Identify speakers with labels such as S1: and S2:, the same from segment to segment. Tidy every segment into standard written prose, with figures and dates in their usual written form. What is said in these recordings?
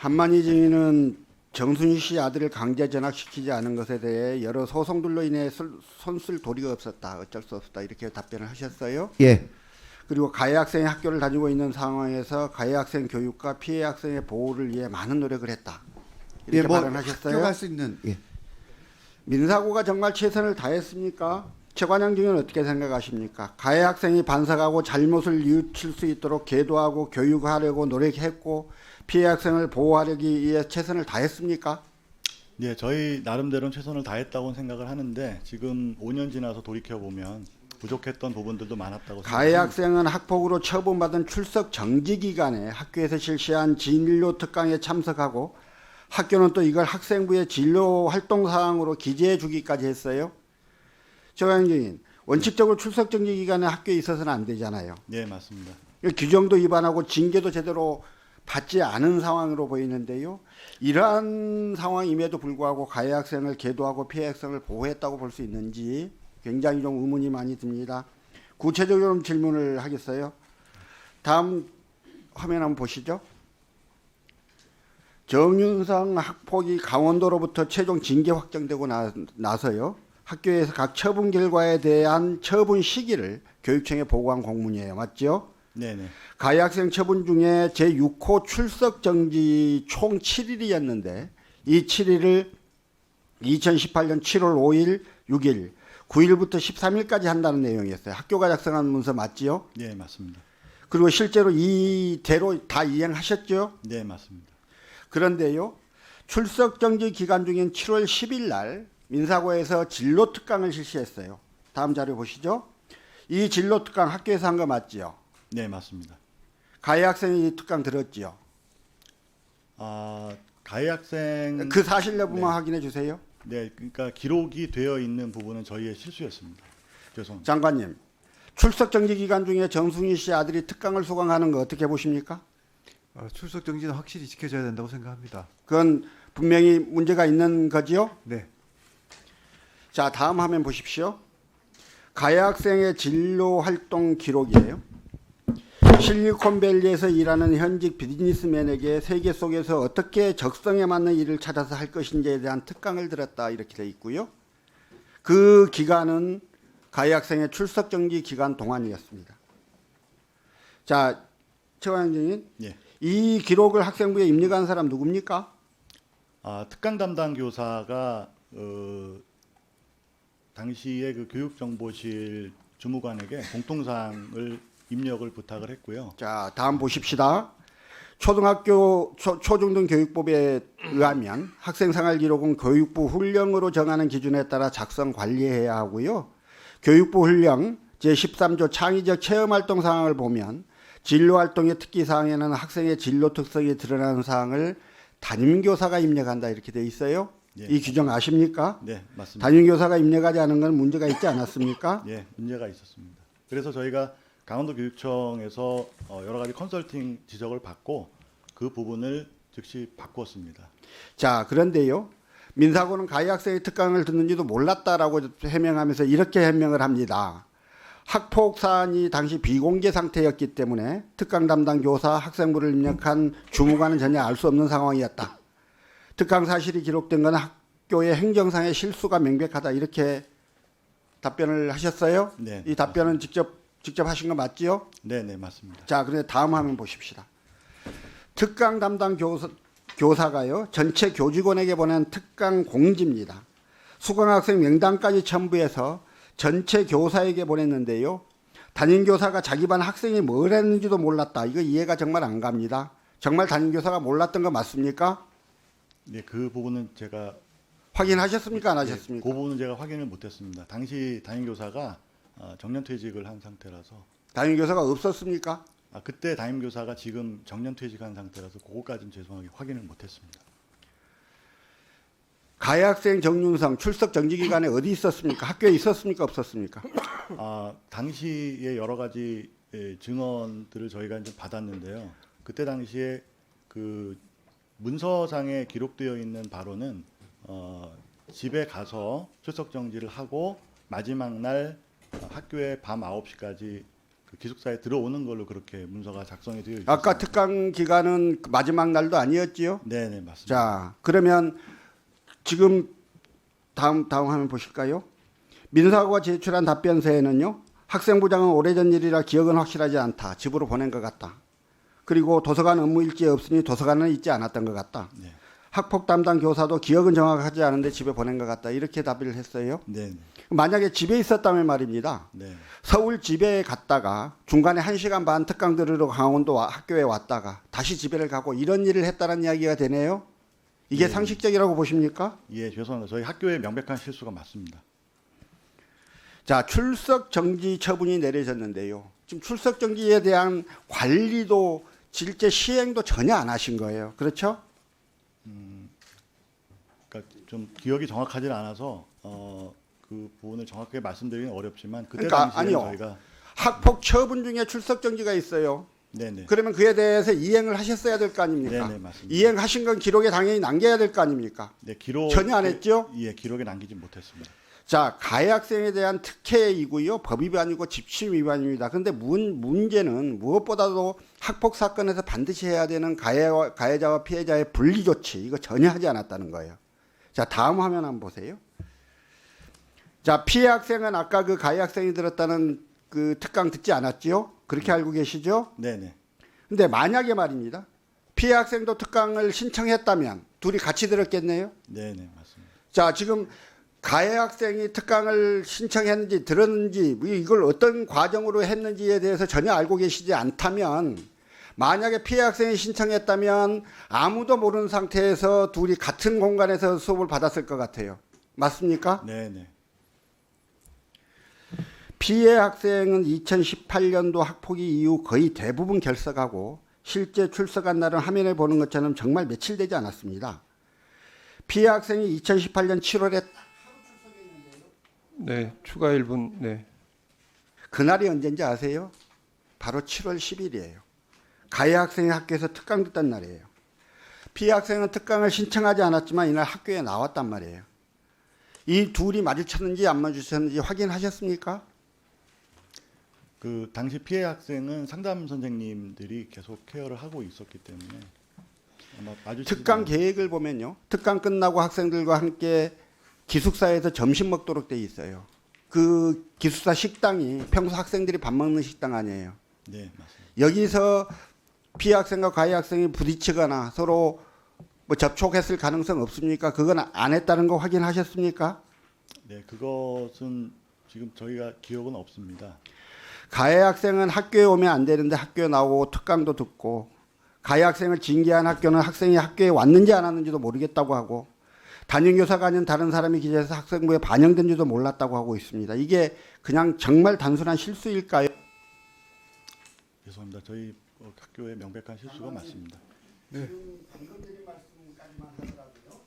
S1: 한만희 증인은 정순희 씨 아들을 강제 전학시키지 않은 것에 대해 여러 소송들로 인해 손쓸 도리가 없었다. 어쩔 수 없었다. 이렇게 답변을 하셨어요.
S2: 예.
S1: 그리고 가해 학생이 학교를 다니고 있는 상황에서 가해 학생 교육과 피해 학생의 보호를 위해 많은 노력을 했다. 이렇게
S2: 예, 뭐
S1: 발언하셨어요.
S2: 학교 갈 수 있는 예.
S1: 민사고가 정말 최선을 다했습니까? 최관영 증인은 어떻게 생각하십니까? 가해 학생이 반성하고 잘못을 뉘우칠 수 있도록 계도하고 교육하려고 노력했고 피해 학생을 보호하기 위해 최선을 다했습니까?
S3: 네, 저희 나름대로는 최선을 다했다고 생각을 하는데 지금 5년 지나서 돌이켜 보면 부족했던 부분들도 많았다고
S1: 가해
S3: 생각합니다.
S1: 학생은 학폭으로 처분받은 출석 정지 기간에 학교에서 실시한 진로 특강에 참석하고 학교는 또 이걸 학생부의 진로 활동 사항으로 기재해 주기까지 했어요. 최관영 증인, 원칙적으로 출석 정지 기간에 학교에 있어서는 안 되잖아요.
S3: 네, 맞습니다.
S1: 규정도 위반하고 징계도 제대로 받지 않은 상황으로 보이는데요. 이러한 상황임에도 불구하고 가해 학생을 계도하고 피해 학생을 보호했다고 볼 수 있는지 굉장히 좀 의문이 많이 듭니다. 구체적으로 질문을 하겠어요. 다음 화면 한번 보시죠. 정윤상 학폭이 강원도로부터 최종 징계 확정되고 나서요. 학교에서 각 처분 결과에 대한 처분 시기를 교육청에 보고한 공문이에요. 맞죠?
S3: 네네.
S1: 가해 학생 처분 중에 제6호 출석 정지 총 7일이었는데 이 7일을 2018년 7월 5일, 6일, 9일부터 13일까지 한다는 내용이었어요. 학교가 작성한 문서 맞지요?
S3: 네, 맞습니다.
S1: 그리고 실제로 이대로 다 이행하셨죠?
S3: 네, 맞습니다.
S1: 그런데요. 출석 정지 기간 중인 7월 10일 날 민사고에서 진로 특강을 실시했어요. 다음 자료 보시죠. 이 진로 특강 학교에서 한 거 맞지요?
S3: 네, 맞습니다.
S1: 가해 학생이 이 특강 들었지요?
S3: 가해 학생
S1: 그 사실 여부만
S3: 네.
S1: 확인해 주세요.
S3: 네, 그러니까 기록이 되어 있는 부분은 저희의 실수였습니다. 죄송합니다.
S1: 장관님, 출석 정지 기간 중에 정순희 씨 아들이 특강을 수강하는 거 어떻게 보십니까?
S4: 출석 정지는 확실히 지켜져야 된다고 생각합니다.
S1: 그건 분명히 문제가 있는 거지요?
S4: 네.
S1: 자, 다음 화면 보십시오. 가해 학생의 진로 활동 기록이에요. 실리콘밸리에서 일하는 현직 비즈니스맨에게 세계 속에서 어떻게 적성에 맞는 일을 찾아서 할 것인지에 대한 특강을 들었다 이렇게 돼 있고요. 그 기간은 가해 학생의 출석 정지 기간 동안이었습니다. 자, 최관영 증인,
S3: 예.
S1: 이 기록을 학생부에 입력한 사람 누굽니까?
S3: 특강 담당 교사가 당시에 그 교육정보실 주무관에게 공통사항을 입력을 부탁을 했고요.
S1: 자, 다음 보십시다. 초등학교 초중등 교육법에 의하면 학생 생활 기록은 교육부 훈령으로 정하는 기준에 따라 작성 관리해야 하고요. 교육부 훈령 제13조 창의적 체험 활동 사항을 보면 진로 활동의 특기 사항에는 학생의 진로 특성이 드러나는 사항을 담임교사가 입력한다 이렇게 돼 있어요.
S3: 예.
S1: 이 규정 아십니까?
S3: 네, 맞습니다.
S1: 담임교사가 입력하지 않은 건 문제가 있지 않았습니까?
S3: 예, 문제가 있었습니다. 그래서 저희가 강원도교육청에서 여러 가지 컨설팅 지적을 받고 그 부분을 즉시 바꾸었습니다.
S1: 자, 그런데요. 민사고는 가해 학생의 특강을 듣는지도 몰랐다라고 해명하면서 이렇게 해명을 합니다. 학폭 사안이 당시 비공개 상태였기 때문에 특강 담당 교사 학생부를 입력한 주무관은 전혀 알 수 없는 상황이었다. 특강 사실이 기록된 건 학교의 행정상의 실수가 명백하다. 이렇게 답변을 하셨어요?
S3: 네.
S1: 이 답변은 직접 하신 거 맞지요?
S3: 네, 네, 맞습니다.
S1: 자, 그런데 다음 화면 보십시다. 특강 담당 교사가요, 전체 교직원에게 보낸 특강 공지입니다. 수강학생 명단까지 첨부해서 전체 교사에게 보냈는데요. 담임교사가 자기 반 학생이 뭘 했는지도 몰랐다. 이거 이해가 정말 안 갑니다. 정말 담임교사가 몰랐던 거 맞습니까?
S3: 네, 그 부분은 제가
S1: 확인하셨습니까? 안 하셨습니까?
S3: 그 부분은 제가 확인을 못했습니다. 당시 담임교사가 정년퇴직을 한 상태라서
S1: 담임교사가 없었습니까?
S3: 그때 담임교사가 지금 정년퇴직한 상태라서 그거까지는 죄송하게 확인을 못했습니다.
S1: 가해 학생 정윤성 출석 정지 기간에 어디 있었습니까? 학교에 있었습니까? 없었습니까?
S3: 당시에 여러 가지 증언들을 저희가 이제 받았는데요. 그때 당시에 그 문서상에 기록되어 있는 바로는 집에 가서 출석 정지를 하고 마지막 날 학교에 밤 9시까지 그 기숙사에 들어오는 걸로 그렇게 문서가 작성이 되어 있습니다.
S1: 아까 특강 기간은 마지막 날도 아니었지요?
S3: 네네 맞습니다.
S1: 자, 그러면 지금 다음 화면 보실까요? 민사고가 제출한 답변서에는요. 학생부장은 오래전 일이라 기억은 확실하지 않다. 집으로 보낸 것 같다. 그리고 도서관 업무 일지에 없으니 도서관은 있지 않았던 것 같다.
S3: 네.
S1: 학폭 담당 교사도 기억은 정확하지 않은데 집에 보낸 것 같다. 이렇게 답을 했어요.
S3: 네네.
S1: 만약에 집에 있었다면 말입니다.
S3: 네.
S1: 서울 집에 갔다가 중간에 1시간 반 특강 들으러 강원도 학교에 왔다가 다시 집에를 가고 이런 일을 했다는 이야기가 되네요. 이게
S3: 네.
S1: 상식적이라고 보십니까?
S3: 예 죄송합니다. 저희 학교에 명백한 실수가 맞습니다.
S1: 자, 출석 정지 처분이 내려졌는데요. 지금 출석 정지에 대한 관리도 실제 시행도 전혀 안 하신 거예요. 그렇죠?
S3: 그러니까 좀 기억이 정확하지 않아서 그 부분을 정확하게 말씀드리기는 어렵지만 그때
S1: 그러니까
S3: 당시에
S1: 아니요.
S3: 저희가
S1: 학폭 처분 중에 출석 정지가 있어요.
S3: 네네.
S1: 그러면 그에 대해서 이행을 하셨어야 될 거 아닙니까?
S3: 네네 맞습니다.
S1: 이행하신 건 기록에 당연히 남겨야 될 거 아닙니까?
S3: 네 기록
S1: 전혀 안 했죠?
S3: 예 기록에 남기지 못했습니다.
S1: 자, 가해 학생에 대한 특혜이고요. 법 위반이고 집시 위반입니다. 그런데 문제는 무엇보다도 학폭 사건에서 반드시 해야 되는 가해자와 피해자의 분리 조치 이거 전혀 하지 않았다는 거예요. 자, 다음 화면 한번 보세요. 자, 피해 학생은 아까 그 가해 학생이 들었다는 그 특강 듣지 않았지요? 그렇게 알고 계시죠?
S3: 네네.
S1: 근데 만약에 말입니다. 피해 학생도 특강을 신청했다면 둘이 같이 들었겠네요?
S3: 네네 맞습니다.
S1: 자, 지금 가해 학생이 특강을 신청했는지 들었는지 이걸 어떤 과정으로 했는지에 대해서 전혀 알고 계시지 않다면 만약에 피해 학생이 신청했다면 아무도 모르는 상태에서 둘이 같은 공간에서 수업을 받았을 것 같아요. 맞습니까?
S3: 네네.
S1: 피해 학생은 2018년도 학폭위 이후 거의 대부분 결석하고 실제 출석한 날은 화면에 보는 것처럼 정말 며칠 되지 않았습니다. 피해 학생이 2018년 7월에
S2: 네, 추가 1분. 네.
S1: 그날이 언제인지 아세요? 바로 7월 10일이에요. 가해 학생이 학교에서 특강 듣던 날이에요. 피해 학생은 특강을 신청하지 않았지만 이날 학교에 나왔단 말이에요. 이 둘이 마주쳤는지 안 마주쳤는지 확인하셨습니까?
S3: 그 당시 피해 학생은 상담 선생님들이 계속 케어를 하고 있었기 때문에 아마 마주치지
S1: 특강 계획을 보면요. 특강 끝나고 학생들과 함께 기숙사에서 점심 먹도록 돼 있어요. 그 기숙사 식당이 평소 학생들이 밥 먹는 식당 아니에요.
S3: 네 맞습니다.
S1: 여기서 피해 학생과 가해 학생이 부딪히거나 서로 뭐 접촉했을 가능성 없습니까? 그건 안 했다는 거 확인하셨습니까?
S3: 네 그것은 지금 저희가 기억은 없습니다.
S1: 가해 학생은 학교에 오면 안 되는데 학교에 나오고 특강도 듣고 가해 학생을 징계한 학교는 학생이 학교에 왔는지 안 왔는지도 모르겠다고 하고 담임교사가 아닌 다른 사람이 기재해서 학생부에 반영된지도 몰랐다고 하고 있습니다. 이게 그냥 정말 단순한 실수일까요?
S3: 죄송합니다. 저희 학교에 명백한 실수가 맞습니다.
S1: 지금 방금 드린 말씀까지만 하더라도요.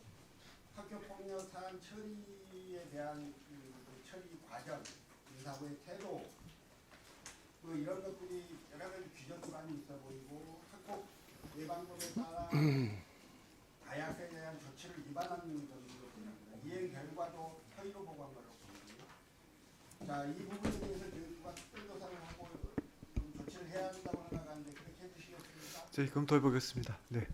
S1: 학교 폭력 사안 처리에 대한 그 처리 과정, 인사부의 태도, 이런 것들이 여러 가지 규정관이 있어 보이고 학폭 예방법에 따라 가해 학생에 대한 조치를 위반한 점으로 보입니다. 이행 결과도 허위로 보고한 걸로 보이고요. 자, 이 부분에 대해서 교육부가 특별조사를 하고 좀 조치를 해야 한다고 생각하는데 그렇게 해주시겠습니까?
S4: 저희 검토해 보겠습니다. 네.